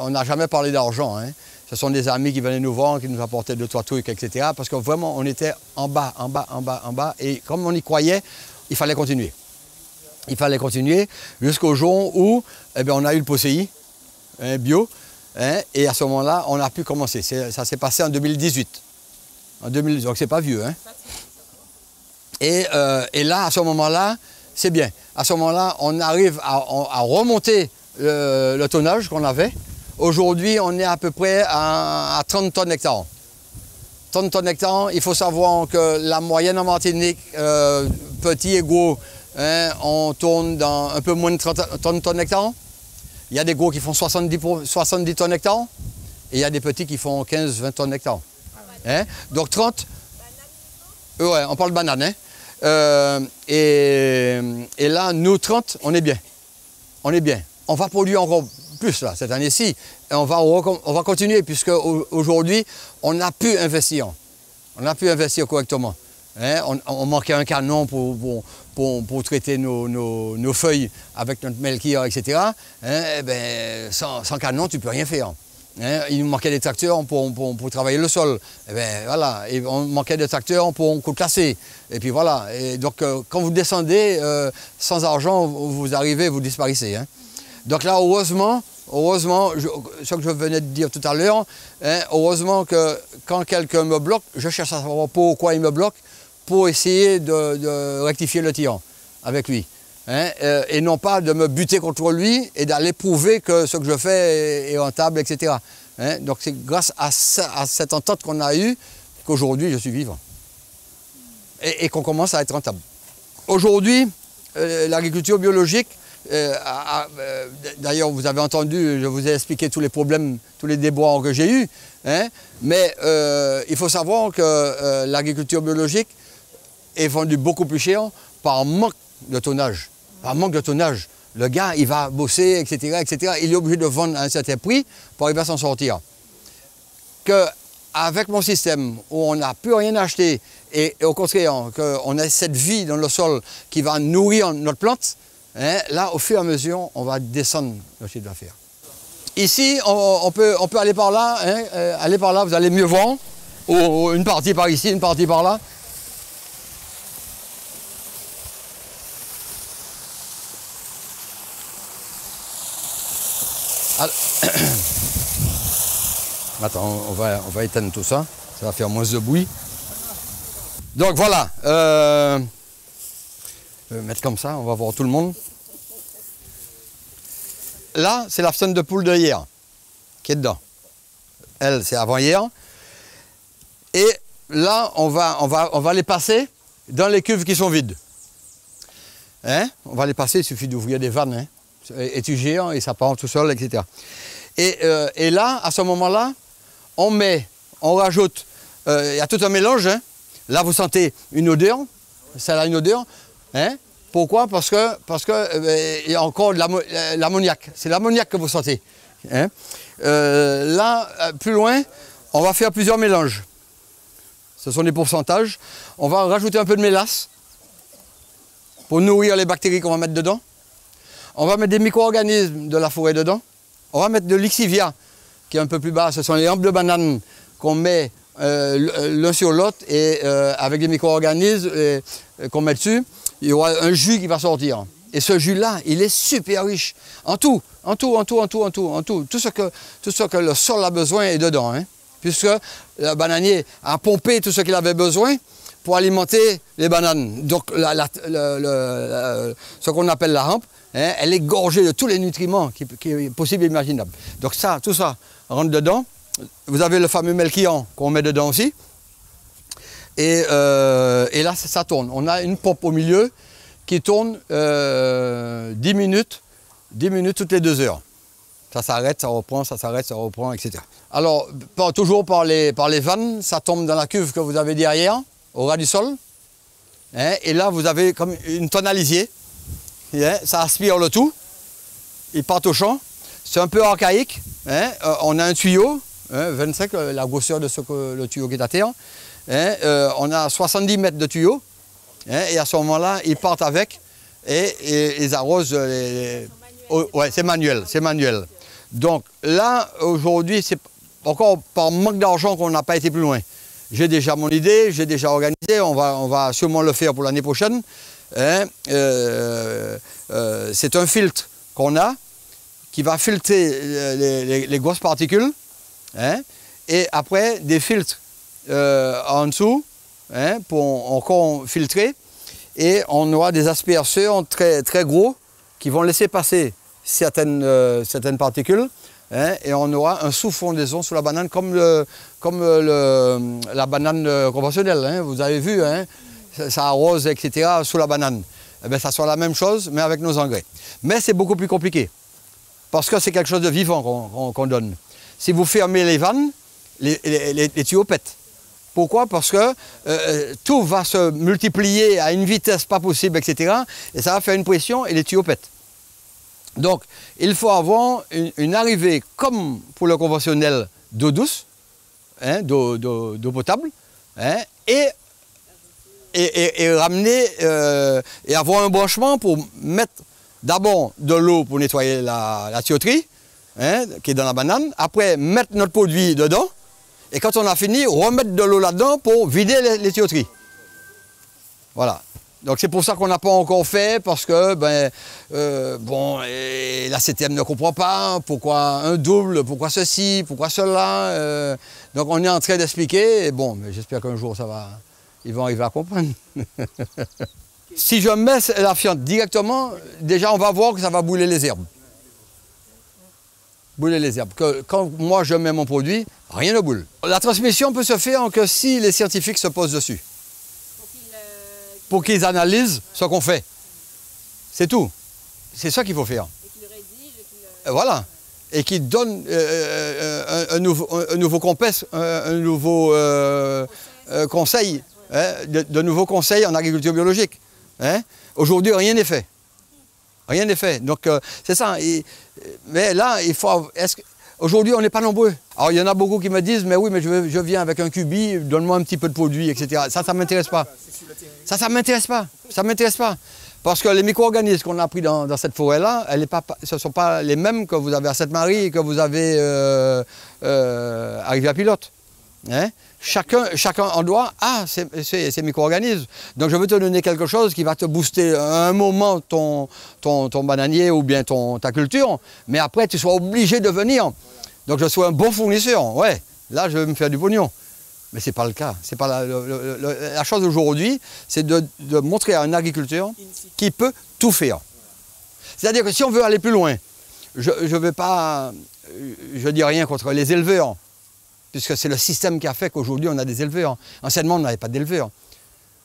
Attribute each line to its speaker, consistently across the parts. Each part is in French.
Speaker 1: On n'a jamais parlé d'argent, hein. Ce sont des amis qui venaient nous voir, qui nous apportaient 2-3 trucs, etc. Parce que vraiment, on était en bas. Et comme on y croyait, il fallait continuer. Il fallait continuer jusqu'au jour où on a eu le POSEI bio. Hein, et à ce moment-là, on a pu commencer. Ça s'est passé en 2018. En 2018, donc c'est pas vieux. Hein. Et là, à ce moment-là, c'est bien. À ce moment-là, on arrive à remonter le tonnage qu'on avait. Aujourd'hui, on est à peu près à 30 tonnes hectares. 30 tonnes hectares, il faut savoir que la moyenne en Martinique, petit et gros, hein, on tourne dans un peu moins de 30 tonnes hectares. Il y a des gros qui font 70 tonnes hectares et il y a des petits qui font 15-20 tonnes hectares. Hein? Donc 30, ouais, on parle de banane. Hein? Et là, nous 30, on est bien. On est bien. On va produire encore plus là, cette année-ci. Et on va continuer puisque aujourd'hui, on a pu investir. On a pu investir correctement. Hein? On manquait un canon pour traiter nos feuilles avec notre melchior, etc. Hein? Sans canon, tu ne peux rien faire. Hein? Il nous manquait des tracteurs pour travailler le sol. Voilà. Et on manquait des tracteurs pour classer. Et puis voilà. Et donc, quand vous descendez, sans argent, vous arrivez, vous disparaissez. Hein? Donc là, heureusement, ce que je venais de dire tout à l'heure, hein, heureusement que quand quelqu'un me bloque, je cherche à savoir pourquoi il me bloque, pour essayer de rectifier le tir avec lui. Hein, et non pas de me buter contre lui et d'aller prouver que ce que je fais est rentable, etc. Hein, donc c'est grâce à cette entente qu'on a eue qu'aujourd'hui je suis vivant. Et qu'on commence à être rentable. Aujourd'hui, l'agriculture biologique, d'ailleurs vous avez entendu, je vous ai expliqué tous les problèmes, tous les déboires que j'ai eus, hein, mais il faut savoir que l'agriculture biologique est vendue beaucoup plus cher par manque de tonnage. Par manque de tonnage. Le gars, il va bosser, etc., etc. Il est obligé de vendre à un certain prix pour arriver à s'en sortir. Qu'avec mon système où on n'a plus rien acheté et au contraire, qu'on a cette vie dans le sol qui va nourrir notre plante, hein, là, au fur et à mesure, on va descendre le chiffre d'affaires. Ici, on peut aller par là, hein, aller par là, vous allez mieux voir. Ou une partie par ici, une partie par là. Alors, attends, on va éteindre tout ça, ça va faire moins de bruit. Donc voilà, je vais mettre comme ça, on va voir tout le monde. Là, c'est la façonne de poule de hier qui est dedans. Elle, c'est avant-hier. Et là, on va les passer dans les cuves qui sont vides. Hein? On va les passer, il suffit d'ouvrir des vannes. Hein? Et tu gères et ça part tout seul, etc. Et là, à ce moment-là, on rajoute, il y a tout un mélange. Hein. Là, vous sentez une odeur, ça a une odeur. Hein. Pourquoi? Parce que il y a encore de l'ammoniac. C'est l'ammoniac que vous sentez. Hein. Là, plus loin, on va faire plusieurs mélanges. Ce sont des pourcentages. On va rajouter un peu de mélasse pour nourrir les bactéries qu'on va mettre dedans. On va mettre des micro-organismes de la forêt dedans. On va mettre de l'Ixivia, qui est un peu plus bas. Ce sont les hampes de banane qu'on met l'un sur l'autre et avec des micro-organismes qu'on met dessus. Il y aura un jus qui va sortir. Et ce jus-là, il est super riche. En tout. Tout ce que le sol a besoin est dedans. Hein, puisque le bananier a pompé tout ce qu'il avait besoin pour alimenter les bananes. Donc ce qu'on appelle la hampe, hein, elle est gorgée de tous les nutriments qui est possible et imaginable. Donc ça, tout ça rentre dedans. Vous avez le fameux melchior qu'on met dedans aussi. Et là, ça tourne. On a une pompe au milieu qui tourne 10 minutes toutes les 2 heures. Ça s'arrête, ça reprend, ça s'arrête, ça reprend, etc. Alors, toujours par les vannes, ça tombe dans la cuve que vous avez derrière, au ras du sol. Hein, et là, vous avez comme une tonne à lisier. Hein, ça aspire le tout. Il part au champ. C'est un peu archaïque. Hein, on a un tuyau, hein, 25, la grosseur de le tuyau qui est à terre. Hein, on a 70 mètres de tuyau. Hein, et à ce moment-là, ils partent avec et ils arrosent. Ouais, c'est manuel, c'est manuel. Donc là, aujourd'hui, c'est encore par manque d'argent qu'on n'a pas été plus loin. J'ai déjà mon idée, j'ai déjà organisé, on va sûrement le faire pour l'année prochaine. Hein, c'est un filtre qu'on a qui va filtrer les grosses particules, hein, et après des filtres en dessous, hein, pour encore filtrer, et on aura des asperceurs très, très gros qui vont laisser passer certaines particules, hein, et on aura un sous-fondaison sous la banane comme la banane conventionnelle, hein, vous avez vu, hein, ça arrose, etc. sous la banane. Eh bien, ça sera la même chose, mais avec nos engrais. Mais c'est beaucoup plus compliqué, parce que c'est quelque chose de vivant qu'on donne. Si vous fermez les vannes, les tuyaux pètent. Pourquoi? Parce que tout va se multiplier à une vitesse pas possible, etc. Et ça va faire une pression et les tuyaux pètent. Donc, il faut avoir une arrivée, comme pour le conventionnel, d'eau douce, hein, d'eau potable, hein, et ramener et avoir un branchement pour mettre d'abord de l'eau pour nettoyer la tuyauterie, hein, qui est dans la banane, après mettre notre produit dedans, et quand on a fini, remettre de l'eau là-dedans pour vider les tuyauteries. Voilà. Donc c'est pour ça qu'on n'a pas encore fait, parce que bon, la CTM ne comprend pas pourquoi un double, pourquoi ceci, pourquoi cela. Donc on est en train d'expliquer, et bon, mais j'espère qu'un jour ils vont arriver à comprendre. Si je mets la fiente directement, déjà on va voir que ça va brûler les herbes. Brûler les herbes. Quand moi je mets mon produit, rien ne brûle. La transmission peut se faire que si les scientifiques se posent dessus. Pour qu'ils analysent ce qu'on fait. C'est tout. C'est ça qu'il faut faire.
Speaker 2: Et qu'ils rédigent.
Speaker 1: Voilà. Et qu'ils donnent un nouveau conseil, hein, de nouveaux conseils en agriculture biologique. Hein. Aujourd'hui, rien n'est fait. Rien n'est fait. Donc, c'est ça. Mais là, il faut... Aujourd'hui, on n'est pas nombreux. Alors, il y en a beaucoup qui me disent, mais oui, mais je viens avec un cubi, donne-moi un petit peu de produit, etc. Ça ne m'intéresse pas. Ça ne m'intéresse pas. Ça ne m'intéresse pas. Parce que les micro-organismes qu'on a pris dans cette forêt-là, ce ne sont pas les mêmes que vous avez à Sainte-Marie et que vous avez à Rivière-Pilote. Hein? Chacun endroit a ces micro-organismes. Donc je veux te donner quelque chose qui va te booster à un moment ton bananier ou bien ta culture, mais après tu sois obligé de venir. Donc je sois un bon fournisseur, ouais, là je vais me faire du pognon. Mais ce n'est pas le cas. C'est pas la chose aujourd'hui, c'est de montrer à un agriculteur qui peut tout faire. C'est-à-dire que si on veut aller plus loin, je ne vais pas, je dis rien contre les éleveurs, puisque c'est le système qui a fait qu'aujourd'hui on a des éleveurs. Anciennement on n'avait pas d'éleveurs,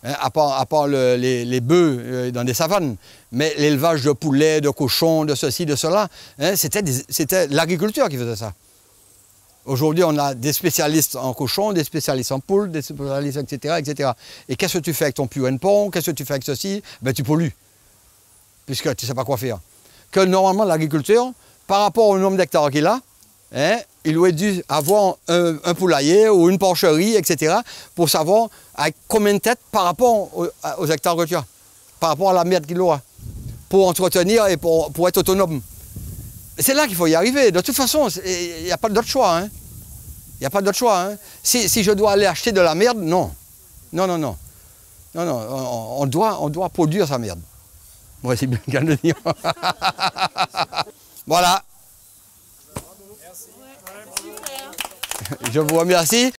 Speaker 1: hein, à part les bœufs dans des savanes. Mais l'élevage de poulets, de cochons, de ceci, de cela, hein, c'était l'agriculture qui faisait ça. Aujourd'hui, on a des spécialistes en cochons, des spécialistes en poules, des spécialistes, etc., etc. Et qu'est-ce que tu fais avec ton puits and pond? Qu'est-ce que tu fais avec ceci? Ben, tu pollues, puisque tu ne sais pas quoi faire. Que normalement, l'agriculteur, par rapport au nombre d'hectares qu'il a, hein, il aurait dû avoir un poulailler ou une porcherie, etc., pour savoir avec combien de têtes par rapport aux hectares que tu as, par rapport à la merde qu'il aura, pour entretenir et pour être autonome. C'est là qu'il faut y arriver. De toute façon, il n'y a pas d'autre choix. Hein. Il n'y a pas d'autre choix. Hein. Si je dois aller acheter de la merde, non. Non, non, non. Non, non. On doit produire sa merde. Moi, c'est bien de le dire. Voilà. Je vous remercie.